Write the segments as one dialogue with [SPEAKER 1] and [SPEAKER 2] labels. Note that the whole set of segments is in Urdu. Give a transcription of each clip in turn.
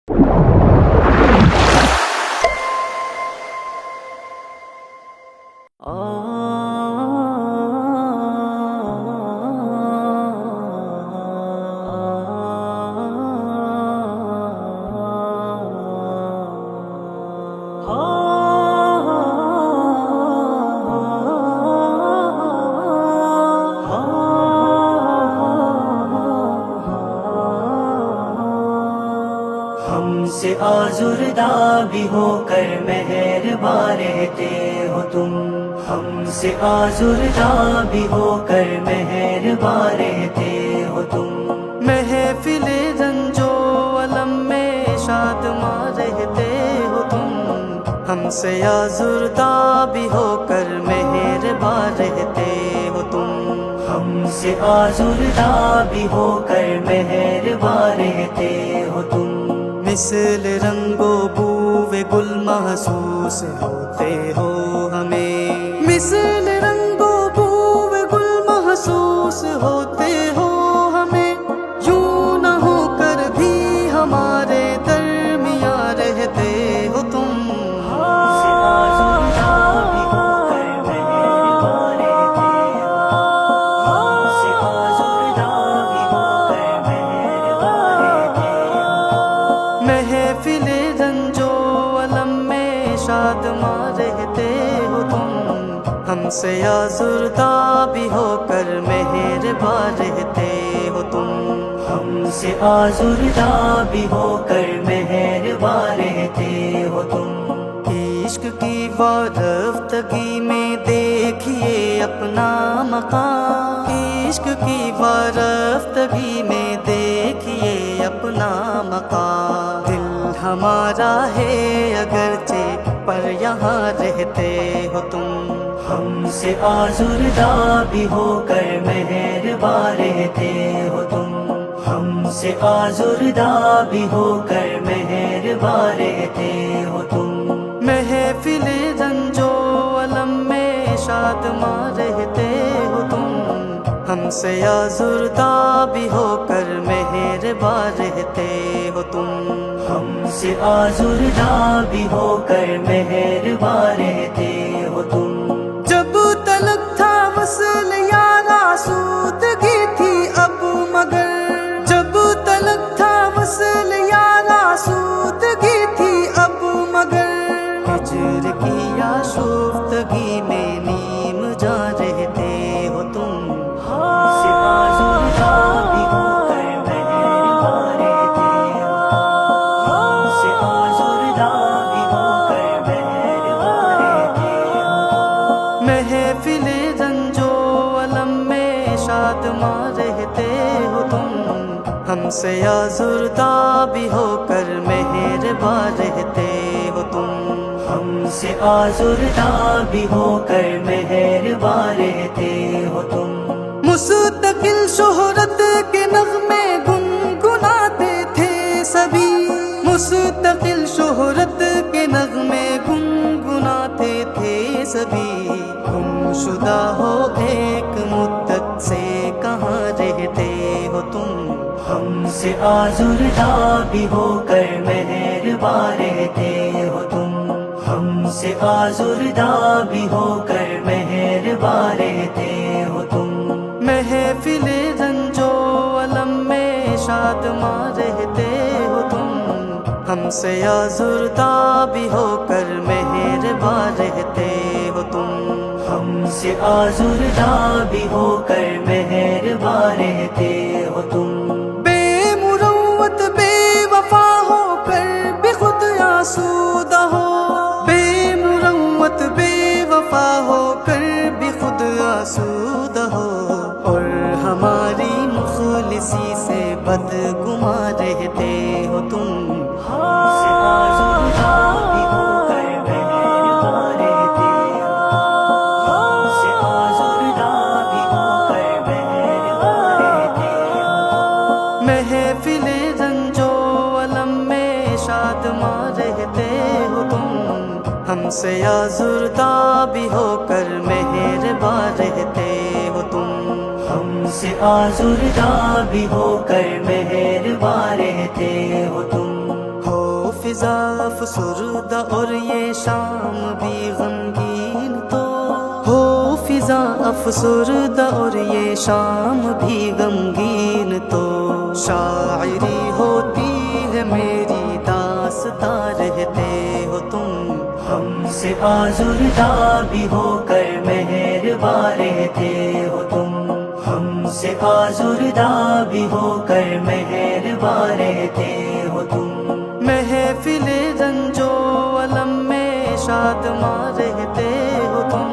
[SPEAKER 1] ہم سے آزردہ بھی ہو کر مہربان رہتے ہو تم، ہم سے آزردہ بھی ہو کر مہربان رہتے ہو تم،
[SPEAKER 2] محفل رنج و الم میں شادماں رہتے ہو تم، ہم سے آزردہ بھی ہو کر مہربان رہتے ہو تم،
[SPEAKER 1] ہم سے آزردہ بھی ہو کر مہربان رہتے ہو تم،
[SPEAKER 2] مثل رنگ و بوئے گل محسوس ہوتے ہو ہمیں، مثل رنگ و بوئے گل محسوس ہوتے ہو ہمیں، یوں نہ ہو کر بھی ہمارے درمیاں رہتے ہو تم،
[SPEAKER 1] ہم سے آزردہ بھی ہو کر مہربان رہتے ہو، ہم سے آزردہ بھی ہو کر مہربان رہتے ہو،
[SPEAKER 2] محفل رنج و الم میں شادماں رہتے ہو تم، ہم سے آزردہ بھی ہو کر مہربان رہتے ہو تم،
[SPEAKER 1] ہم سے آزردہ بھی ہو کر مہربان رہتے ہو تم،
[SPEAKER 2] عشق کی وارفتگی میں دیکھیے اپنا مقام، عشق کی وارفتگی میں دیکھیے اپنا مقام، دل ہمارا ہے اگرچہ پر یہاں رہتے ہو تم،
[SPEAKER 1] ہم سے آزردہ بھی ہو کر مہربان رہتے ہو تم، ہم سے آزردہ بھی ہو کر مہربان رہتے ہو تم،
[SPEAKER 2] محفل رنج و الم میں شادماں رہتے ہو تم، ہم سے آزردہ بھی ہو کر مہربان رہتے ہو تم،
[SPEAKER 1] ہم سے آزردہ بھی ہو کر مہربان رہتے ہو تم،
[SPEAKER 2] جب تلک تھا وصل یار آسودگی تھی اب مگر، جب تلک تھا وصل یار آسودگی تھی اب مگر، ہجر کی آشفتگی میں نیم جاں رہتے ہو تم،
[SPEAKER 1] ہم سے آزردہ بھی ہو کر مہربان رہتے ہو، ہم سے آزردہ بھی ہو کر مہربان رہتے ہو،
[SPEAKER 2] محفل رنج و الم میں شادماں رہتے ہو تم، ہم سے آزردہ بھی ہو کر مہربان رہتے ہو تم،
[SPEAKER 1] ہم سے آزردہ بھی ہو کر مہربان رہتے ہو تم،
[SPEAKER 2] مستقل شہرت کے نغمے گنگناتے تھے سبھی، مستقل شہرت کے نغمے گنگناتے تھے سبھی، گم شدہ ہو ایک مدت سے کہاں رہتے ہو تم،
[SPEAKER 1] ہم سے آزردہ بھی ہو کر مہربان رہتے ہو تم، ہم سے آزردہ بھی ہو کر مہربان رہتے ہو تم،
[SPEAKER 2] محفل رنج و الم میں شادماں رہتے ہو تم، ہم سے آزردہ بھی ہو کر مہربان رہتے ہو تم،
[SPEAKER 1] ہم سے آزردہ بھی ہو کر مہربان رہتے ہو تم،
[SPEAKER 2] بے مروت بے وفا ہو کر بھی خود آسودہ ہو، بے مروت بے وفا ہو کر بھی خود آسودہ ہو، اور ہماری مخلصی سے بدگماں رہتے ہو تم،
[SPEAKER 1] ہم سے آزردہ بھی ہو کر مہربان رہتے ہو، ہم سے آزردہ بھی ہو کر مہربان رہتے ہو،
[SPEAKER 2] محفل رنج و الم میں شادماں رہتے ہو تم، ہم سے آزردہ بھی ہو کر مہربان رہتے ہو تم،
[SPEAKER 1] ہم سے آزردہ بھی ہو کر مہربان رہتے ہو تم،
[SPEAKER 2] ہو فضا افسردہ اور یہ شام بھی غمگین تو ہو فضا افسردہ اور یہ شام بھی غمگین تو شاعری ہوتی ہے میری داستاں رہتے ہو تم
[SPEAKER 1] ہم سے آزردہ بھی ہو کر مہرباں رہتے ہو تم ہم سے آزردہ بھی ہو کر مہرباں رہتے ہو تم
[SPEAKER 2] محفل رنج و علم میں شادماں رہتے ہو تم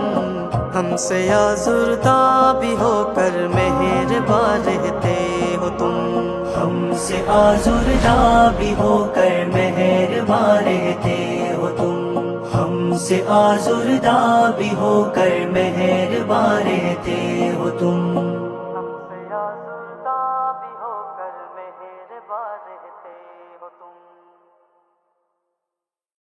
[SPEAKER 2] ہم سے آزردہ بھی ہو کر مہرباں رہتے ہو تم
[SPEAKER 1] ہم سے آزردہ بھی ہو کر مہرباں رہتے ہو تم ہم سے آزردہ بھی ہو کر مہرباں رہتے ہو تم